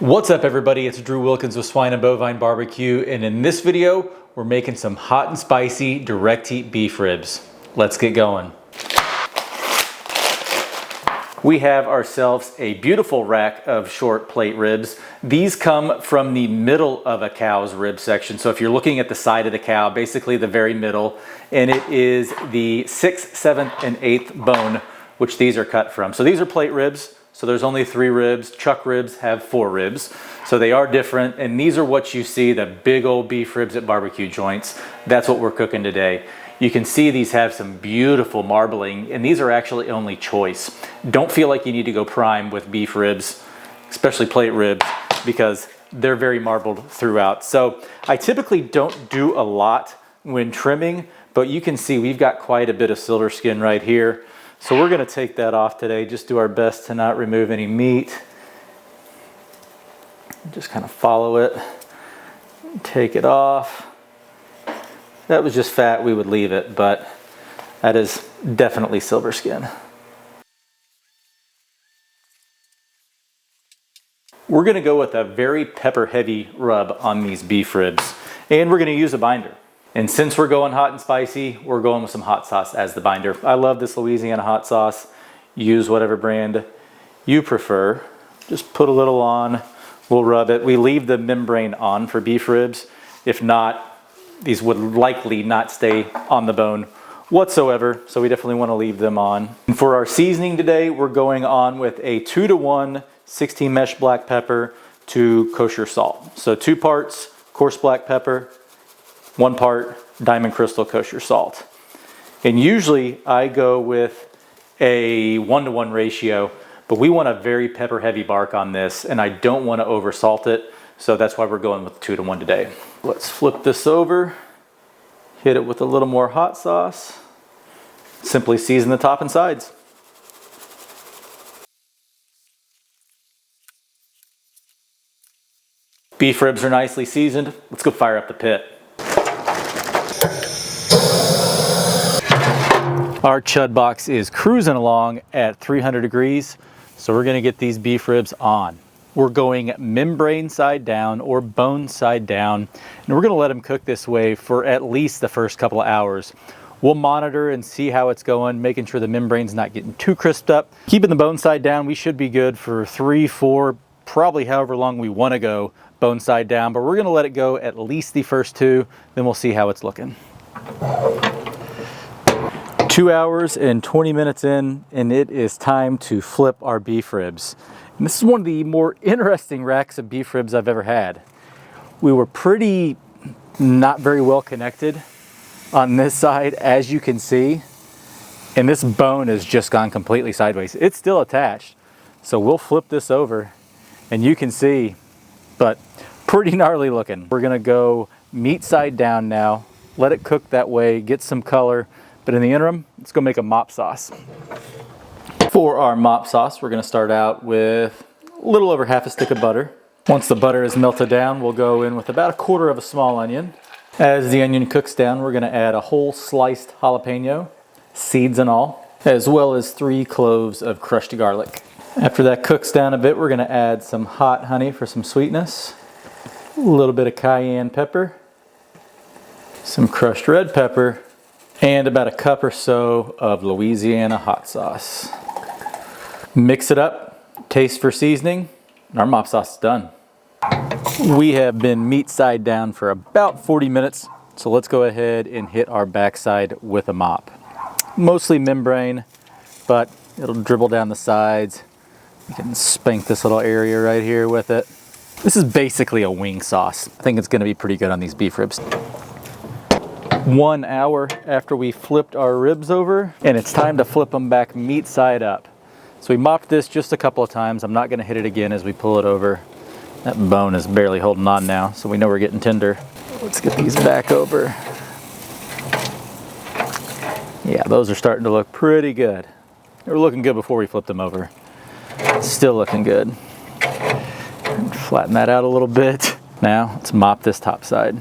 What's up everybody, it's Drew Wilkins with Swine and Bovine Barbecue, and in this video we're making some hot and spicy direct heat beef ribs. Let's get going. We have ourselves a beautiful rack of short plate ribs. These come from the middle of a cow's rib section. So if you're looking at the side of the cow, basically the very middle, and it is the 6th, 7th, and 8th bone, which these are cut from. So these are plate ribs. So there's only 3 ribs. Chuck ribs have 4 ribs. So they are different. And these are what you see, the big old beef ribs at barbecue joints. That's what we're cooking today. You can see these have some beautiful marbling, and these are actually only choice. Don't feel like you need to go prime with beef ribs, especially plate ribs, because they're very marbled throughout. So I typically don't do a lot when trimming, but you can see we've got quite a bit of silver skin right here. So we're gonna take that off today, just do our best to not remove any meat. Just kind of follow it, take it off. That was just fat, we would leave it, but that is definitely silver skin. We're gonna go with a very pepper heavy rub on these beef ribs, and we're gonna use a binder. And since we're going hot and spicy, we're going with some hot sauce as the binder. I love this Louisiana hot sauce. Use whatever brand you prefer. Just put a little on, we'll rub it. We leave the membrane on for beef ribs. If not, these would likely not stay on the bone whatsoever, so we definitely want to leave them on. And for our seasoning today, we're going on with a 2-to-1 16 mesh black pepper to kosher salt. So 2 parts coarse black pepper, 1 part diamond crystal kosher salt. And usually I go with a 1-to-1 ratio, but we want a very pepper heavy bark on this, and I don't want to over salt it, so that's why we're going with 2-to-1 today. Let's flip this over, hit it with a little more hot sauce, simply season the top and sides. Beef ribs are nicely seasoned. Let's go fire up the pit. Our chud box is cruising along at 300 degrees, so we're gonna get these beef ribs on. We're going membrane side down or bone side down, and we're gonna let them cook this way for at least the first couple of hours. We'll monitor and see how it's going, making sure the membrane's not getting too crisped up. Keeping the bone side down, we should be good for 3, 4, probably however long we wanna go bone side down, but we're gonna let it go at least the first 2, then we'll see how it's looking. 2 hours and 20 minutes in, and it is time to flip our beef ribs. And this is one of the more interesting racks of beef ribs I've ever had. We were pretty not very well connected on this side, as you can see, and this bone has just gone completely sideways. It's still attached, so we'll flip this over and you can see, but pretty gnarly looking. We're gonna go meat side down now, let it cook that way, get some color. But in the interim, let's go make a mop sauce. For our mop sauce, we're gonna start out with a little over half a stick of butter. Once the butter is melted down, we'll go in with about 1/4 of a small onion. As the onion cooks down, we're gonna add a whole sliced jalapeno, seeds and all, as well as 3 cloves of crushed garlic. After that cooks down a bit, we're gonna add some hot honey for some sweetness, a little bit of cayenne pepper, some crushed red pepper, and about 1 cup or so of Louisiana hot sauce. Mix it up, taste for seasoning, and our mop sauce is done. We have been meat side down for about 40 minutes, so let's go ahead and hit our backside with a mop. Mostly membrane, but it'll dribble down the sides. You can spank this little area right here with it. This is basically a wing sauce. I think it's gonna be pretty good on these beef ribs. 1 hour after we flipped our ribs over, and it's time to flip them back meat side up. So we mopped this just a couple of times. I'm not gonna hit it again as we pull it over. That bone is barely holding on now, so we know we're getting tender. Let's get these back over. Yeah, those are starting to look pretty good. They were looking good before we flipped them over. Still looking good. Flatten that out a little bit. Now, let's mop this top side.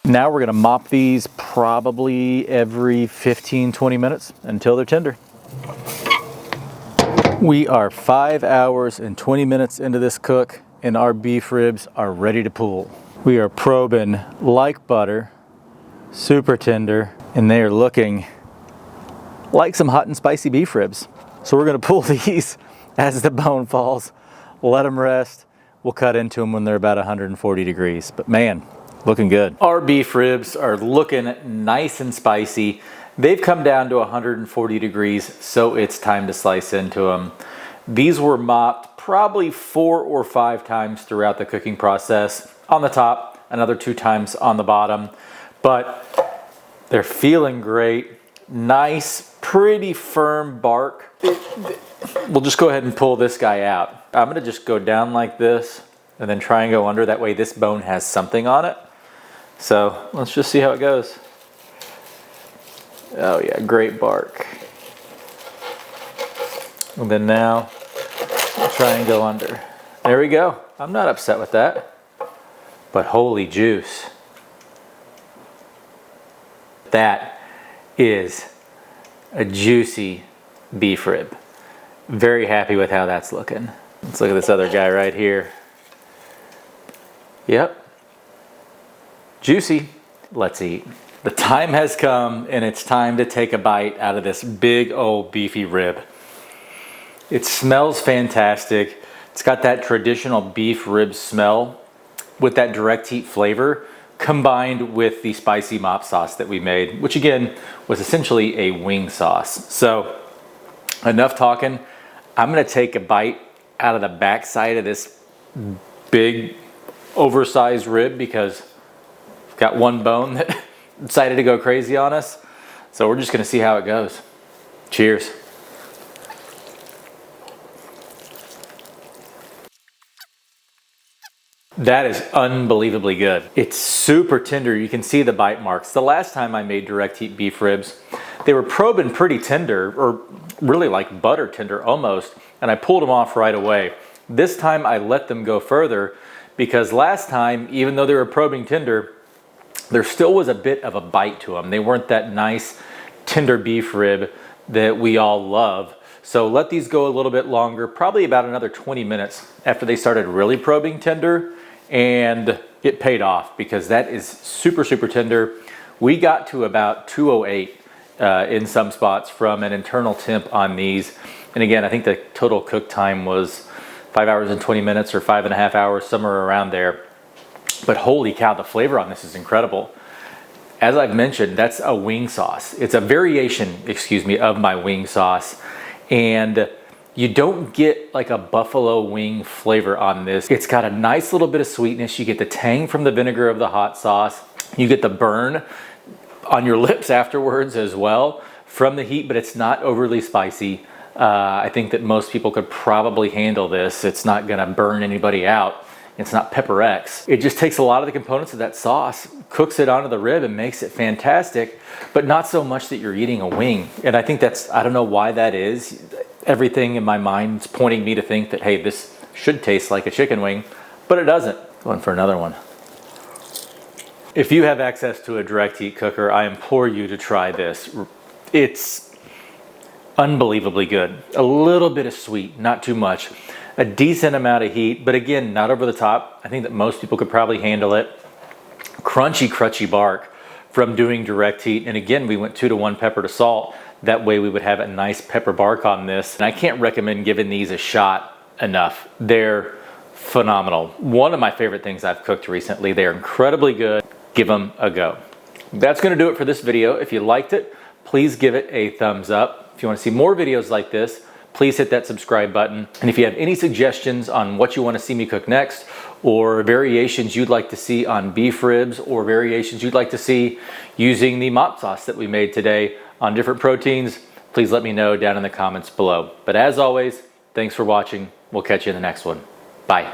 Now we're gonna mop these probably every 15-20 minutes until they're tender. We are 5 hours and 20 minutes into this cook, and our beef ribs are ready to pull. We are probing like butter, super tender, and they are looking like some hot and spicy beef ribs. So we're gonna pull these as the bone falls, let them rest. We'll cut into them when they're about 140 degrees, but man, looking good. Our beef ribs are looking nice and spicy. They've come down to 140 degrees, so it's time to slice into them. These were mopped probably 4 or 5 times throughout the cooking process. On the top, another 2 times on the bottom, but they're feeling great. Nice, pretty firm bark. We'll just go ahead and pull this guy out. I'm gonna just go down like this and then try and go under. That way this bone has something on it. So let's just see how it goes. Oh yeah, great bark. And then now I'll try and go under. There we go. I'm not upset with that. But holy juice. That is a juicy beef rib. Very happy with how that's looking. Let's look at this other guy right here. Yep. Juicy. Let's eat. The time has come, and it's time to take a bite out of this big old beefy rib. It smells fantastic. It's got that traditional beef rib smell with that direct heat flavor combined with the spicy mop sauce that we made, which again was essentially a wing sauce. So enough talking. I'm gonna take a bite out of the backside of this big oversized rib because I've got one bone that decided to go crazy on us. So we're just gonna see how it goes. Cheers. That is unbelievably good. It's super tender. You can see the bite marks. The last time I made direct heat beef ribs, they were probing pretty tender, or really like butter tender almost, and I pulled them off right away. This time I let them go further because last time, even though they were probing tender, there still was a bit of a bite to them. They weren't that nice tender beef rib that we all love. So let these go a little bit longer, probably about another 20 minutes after they started really probing tender, and it paid off because that is super, super tender. We got to about 208 in some spots from an internal temp on these. And again, I think the total cook time was 5 hours and 20 minutes or 5.5 hours, somewhere around there. But holy cow, the flavor on this is incredible. As I've mentioned, that's a wing sauce. It's a variation, excuse me, of my wing sauce. And you don't get like a buffalo wing flavor on this. It's got a nice little bit of sweetness. You get the tang from the vinegar of the hot sauce. You get the burn on your lips afterwards as well from the heat, but it's not overly spicy. I think that most people could probably handle this. It's not gonna burn anybody out. It's not Pepper X. It just takes a lot of the components of that sauce, cooks it onto the rib and makes it fantastic, but not so much that you're eating a wing. And I think that's, I don't know why that is. Everything in my mind is pointing me to think that, hey, this should taste like a chicken wing, but it doesn't. Going for another one. If you have access to a direct heat cooker, I implore you to try this. It's unbelievably good. A little bit of sweet, not too much. A decent amount of heat, but again, not over the top. I think that most people could probably handle it. Crunchy, crutchy bark from doing direct heat. And again, we went 2-to-1 pepper to salt. That way we would have a nice pepper bark on this. And I can't recommend giving these a shot enough. They're phenomenal. One of my favorite things I've cooked recently. They're incredibly good. Give them a go. That's gonna do it for this video. If you liked it, please give it a thumbs up. If you wanna see more videos like this, please hit that subscribe button. And if you have any suggestions on what you wanna see me cook next, or variations you'd like to see on beef ribs, or variations you'd like to see using the mop sauce that we made today on different proteins, please let me know down in the comments below. But as always, thanks for watching. We'll catch you in the next one. Bye.